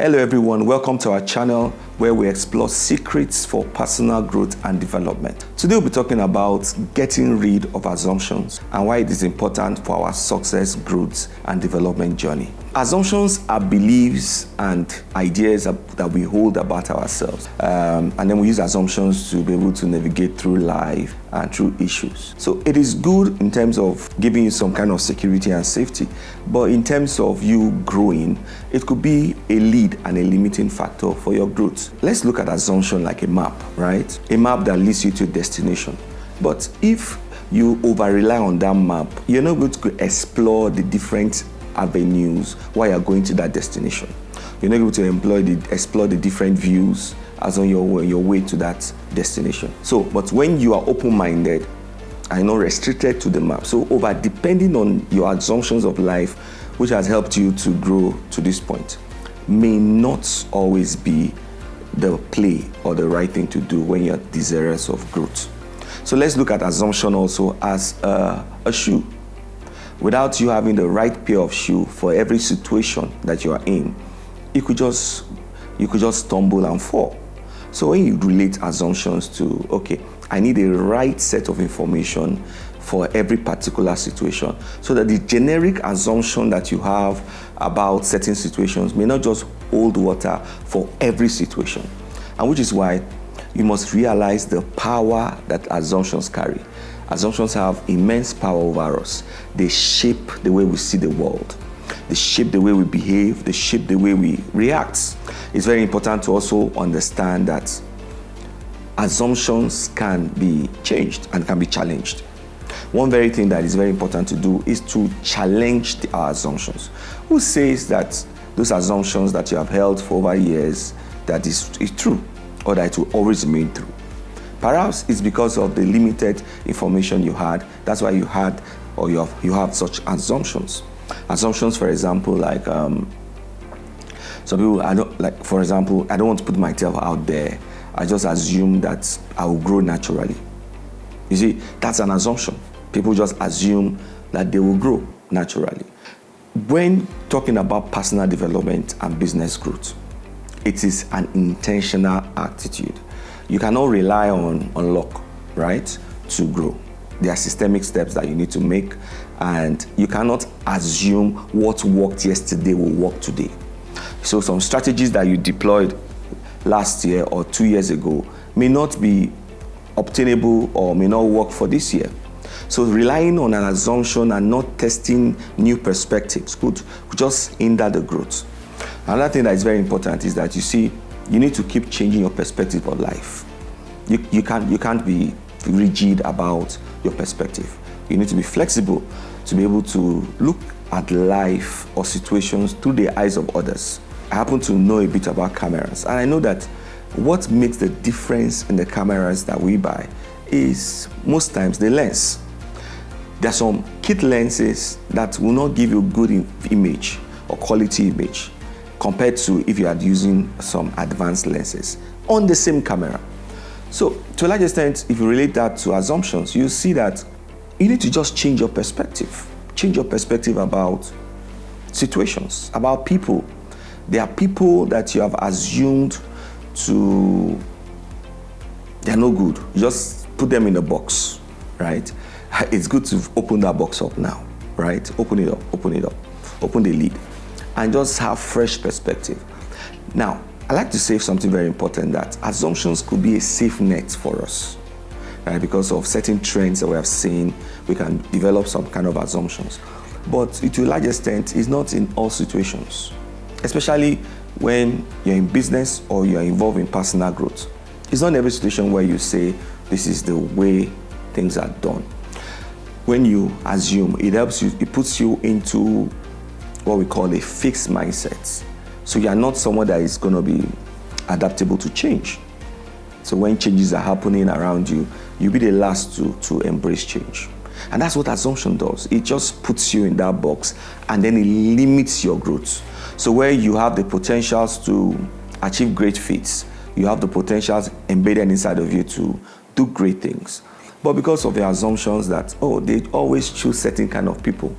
Hello everyone, welcome to our channel where we explore secrets for personal growth and development. Today we'll be talking about getting rid of assumptions and why it is important for our success, growth and development journey. Assumptions are beliefs and ideas that we hold about ourselves, and then we use assumptions to be able to navigate through life and through issues. So it is good in terms of giving you some kind of security and safety, but in terms of you growing, it could be a lead and a limiting factor for your growth. Let's look at assumption like a map, right? A map that leads you to a destination. But if you over-rely on that map, you're not going to explore the different avenues while you're going to that destination. You're not able to explore the different views as on your way to that destination. So, but when you are open-minded and not restricted to the map, so over-depending on your assumptions of life, which has helped you to grow to this point, may not always be the play or the right thing to do when you're desirous of growth. So let's look at assumption also as a shoe. Without you having the right pair of shoe for every situation that you are in, you could just stumble and fall. So when you relate assumptions to, okay, I need a right set of information for every particular situation, so that the generic assumption that you have about certain situations may not just hold water for every situation. And which is why you must realize the power that assumptions carry. Assumptions have immense power over us. They shape the way we see the world. They shape the way we behave. They shape the way we react. It's very important to also understand that assumptions can be changed and can be challenged. One very thing that is very important to do is to challenge our assumptions. Who says that those assumptions that you have held for over years that is true, or that it will always remain true? Perhaps it's because of the limited information you had. That's why you had or you have such assumptions. Assumptions, for example, like some people, for example, I don't want to put myself out there. I just assume that I will grow naturally. You see, that's an assumption. People just assume that they will grow naturally. When talking about personal development and business growth, it is an intentional attitude. You cannot rely on luck, right, to grow. There are systemic steps that you need to make, and you cannot assume what worked yesterday will work today. So some strategies that you deployed last year or 2 years ago may not be obtainable or may not work for this year. So relying on an assumption and not testing new perspectives could just hinder the growth. Another thing that is very important is that you need to keep changing your perspective of life. You can't be rigid about your perspective. You need to be flexible to be able to look at life or situations through the eyes of others. I happen to know a bit about cameras, and I know that what makes the difference in the cameras that we buy is most times the lens. There are some kit lenses that will not give you good image or quality image compared to if you are using some advanced lenses on the same camera. So to a large extent, if you relate that to assumptions, you see that you need to just change your perspective. Change your perspective about situations, about people. There are people that you have assumed they're no good. You just put them in a box, right? It's good to open that box up now, right? Open it up, open the lid, and just have fresh perspective. Now, I like to say something very important, that assumptions could be a safe net for us, right? Because of certain trends that we have seen, we can develop some kind of assumptions. But to a large extent, it's not in all situations, especially when you're in business or you're involved in personal growth. It's not in every situation where you say, this is the way things are done. When you assume, it helps you, it puts you into what we call a fixed mindset. So you are not someone that is going to be adaptable to change. So when changes are happening around you, you'll be the last to embrace change. And that's what assumption does. It just puts you in that box, and then it limits your growth. So where you have the potentials to achieve great feats, you have the potentials embedded inside of you to do great things. But because of the assumptions that, they always choose certain kind of people.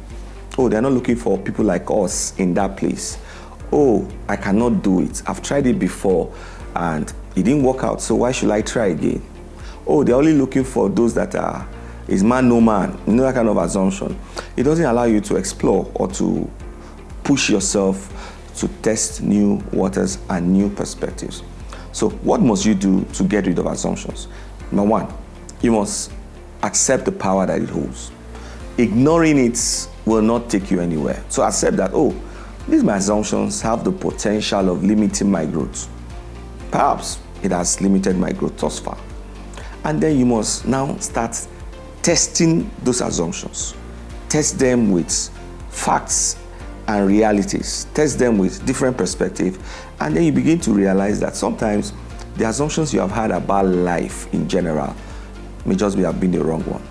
They're not looking for people like us in that place. oh, I cannot do it. I've tried it before and it didn't work out, so why should I try again? Oh, they're only looking for those that is man no man. You know, that kind of assumption. It doesn't allow you to explore or to push yourself to test new waters and new perspectives. So what must you do to get rid of assumptions? Number one, you must accept the power that it holds. Ignoring it will not take you anywhere. So accept that, oh, these my assumptions have the potential of limiting my growth. Perhaps it has limited my growth thus far. And then you must now start testing those assumptions. Test them with facts and realities. Test them with different perspectives. And then you begin to realize that sometimes the assumptions you have had about life in general may just have been the wrong one.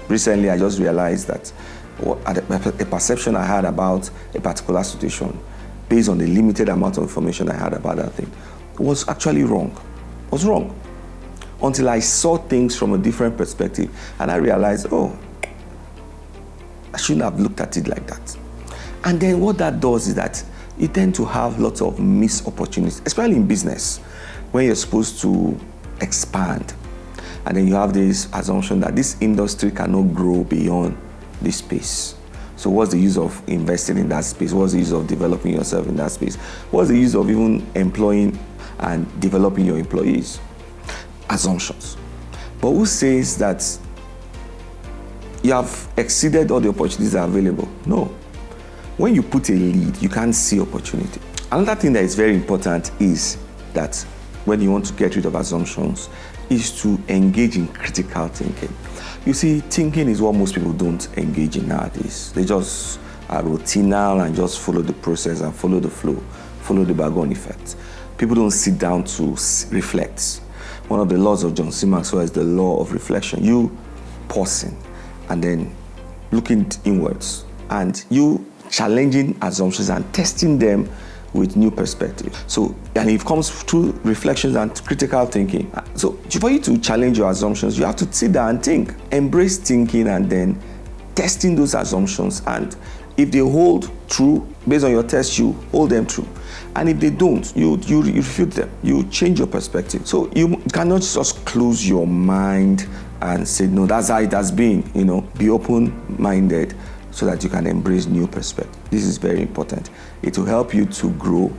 Recently, I just realized that a perception I had about a particular situation, based on the limited amount of information I had about that thing, was actually wrong. It was wrong. Until I saw things from a different perspective and I realized, oh, I shouldn't have looked at it like that. And then what that does is that you tend to have lots of missed opportunities, especially in business, when you're supposed to expand. And then you have this assumption that this industry cannot grow beyond this space. So what's the use of investing in that space? What's the use of developing yourself in that space? What's the use of even employing and developing your employees? Assumptions. But who says that you have exceeded all the opportunities that are available? No. When you put a lead, you can't see opportunity. Another thing that is very important is that when you want to get rid of assumptions, is to engage in critical thinking. You see, thinking is what most people don't engage in nowadays. They just are routinal and just follow the process and follow the flow, follow the background effect. People don't sit down to reflect. One of the laws of John C. Maxwell is the law of reflection. You pausing and then looking inwards and you challenging assumptions and testing them with new perspective. So, and it comes through reflections and critical thinking. So, for you to challenge your assumptions, you have to sit down and think. Embrace thinking and then testing those assumptions. And if they hold true, based on your test, you hold them true. And if they don't, you refute them. You change your perspective. So you cannot just close your mind and say, no, that's how it has been. Be open-minded, so that you can embrace new perspective. This is very important. It will help you to grow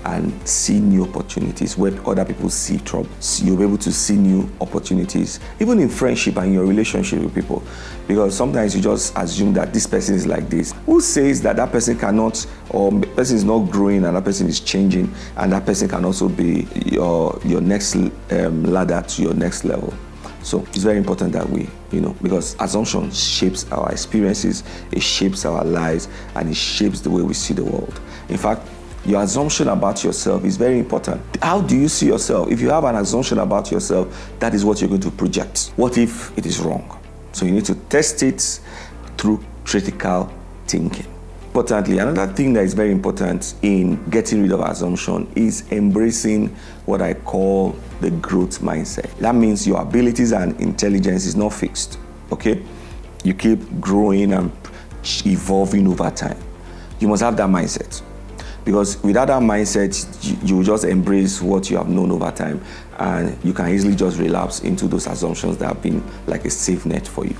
and see new opportunities where other people see trouble. You'll be able to see new opportunities, even in friendship and your relationship with people. Because sometimes you just assume that this person is like this. Who says that that person cannot, or person is not growing and that person is changing, and that person can also be your next ladder to your next level? So it's very important that we, because assumption shapes our experiences, it shapes our lives, and it shapes the way we see the world. In fact, your assumption about yourself is very important. How do you see yourself? If you have an assumption about yourself, that is what you're going to project. What if it is wrong? So you need to test it through critical thinking. Importantly, another thing that is very important in getting rid of assumption is embracing what I call the growth mindset. That means your abilities and intelligence is not fixed, okay? You keep growing and evolving over time. You must have that mindset. Because without that mindset, you just embrace what you have known over time, and you can easily just relapse into those assumptions that have been like a safe net for you.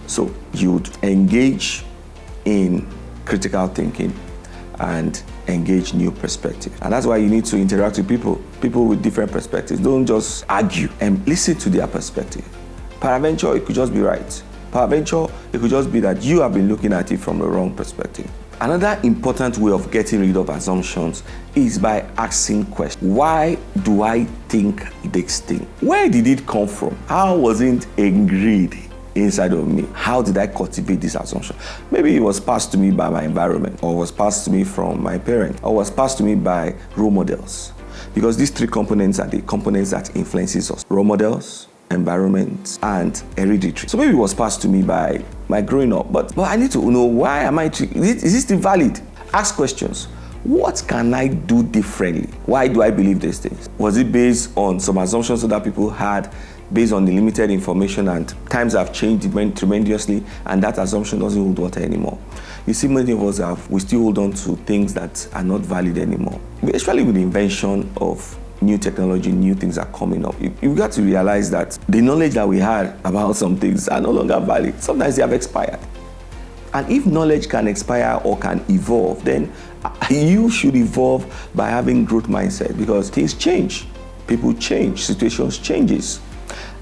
So you'd engage in critical thinking and engage new perspective. And that's why you need to interact with people with different perspectives. Don't just argue, and listen to their perspective. Peradventure, it could just be right. Peradventure, it could just be that you have been looking at it from the wrong perspective. Another important way of getting rid of assumptions is by asking questions. Why do I think this thing? Where did it come from? How was it ingrained inside of me? How did I cultivate this assumption? Maybe it was passed to me by my environment, or was passed to me from my parents, or was passed to me by role models. Because these three components are the components that influences us: role models, environment, and hereditary. So maybe it was passed to me by my growing up, but I need to know, why am I, is this still valid? Ask questions. What can I do differently? Why do I believe these things? Was it based on some assumptions that people had based on the limited information, and times have changed tremendously, and that assumption doesn't hold water anymore. You see, many of us we still hold on to things that are not valid anymore, especially with the invention of new technology. New things are coming up. You've got to realize that the knowledge that we had about some things are no longer valid. Sometimes they have expired. And if knowledge can expire or can evolve, then you should evolve by having growth mindset, because things change, people change, situations changes.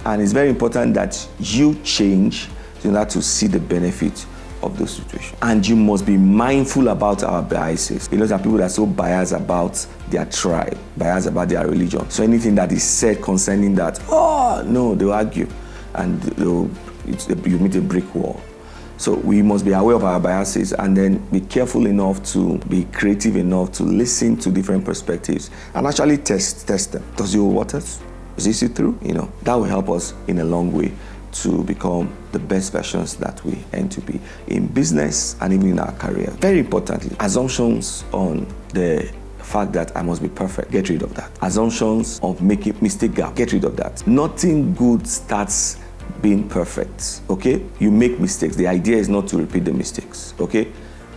And it's very important that you change in order to see the benefit of those situations. And you must be mindful about our biases. You know, there are people that are so biased about their tribe, biased about their religion. So anything that is said concerning that, oh no, they'll argue, and you meet a brick wall. So we must be aware of our biases, and then be careful enough to be creative enough to listen to different perspectives and actually test them. Does it hold waters? Is this see through? You know, that will help us in a long way to become the best versions that we aim to be in business and even in our career. Very importantly, assumptions on the fact that I must be perfect, get rid of that. Assumptions of making mistake gap, get rid of that. Nothing good starts being perfect, okay? You make mistakes. The idea is not to repeat the mistakes, okay?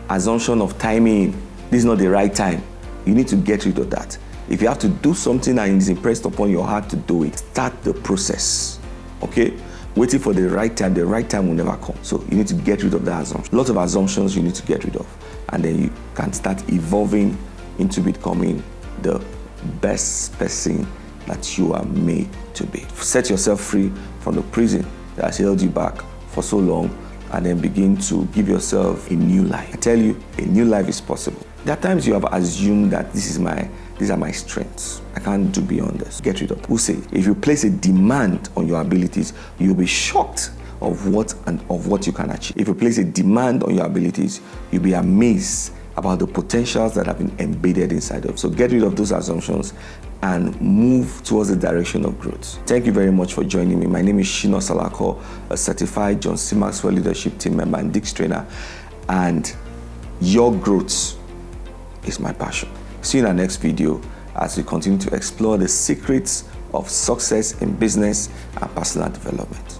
Assumption of timing, this is not the right time. You need to get rid of that. If you have to do something and it's impressed upon your heart to do it, start the process, okay? Waiting for the right time will never come. So you need to get rid of that assumption. Lots of assumptions you need to get rid of. And then you can start evolving into becoming the best person that you are made to be. Set yourself free from the prison that has held you back for so long, and then begin to give yourself a new life. I tell you, a new life is possible. There are times you have assumed that these are my strengths. I can't do beyond this. Get rid of it. Who say, if you place a demand on your abilities, you'll be shocked of what you can achieve. If you place a demand on your abilities, you'll be amazed about the potentials that have been embedded inside of. So get rid of those assumptions and move towards the direction of growth. Thank you very much for joining me. My name is Shino Salako, a certified John C. Maxwell leadership team member and Dix trainer, and your growth is my passion. See you in our next video as we continue to explore the secrets of success in business and personal development.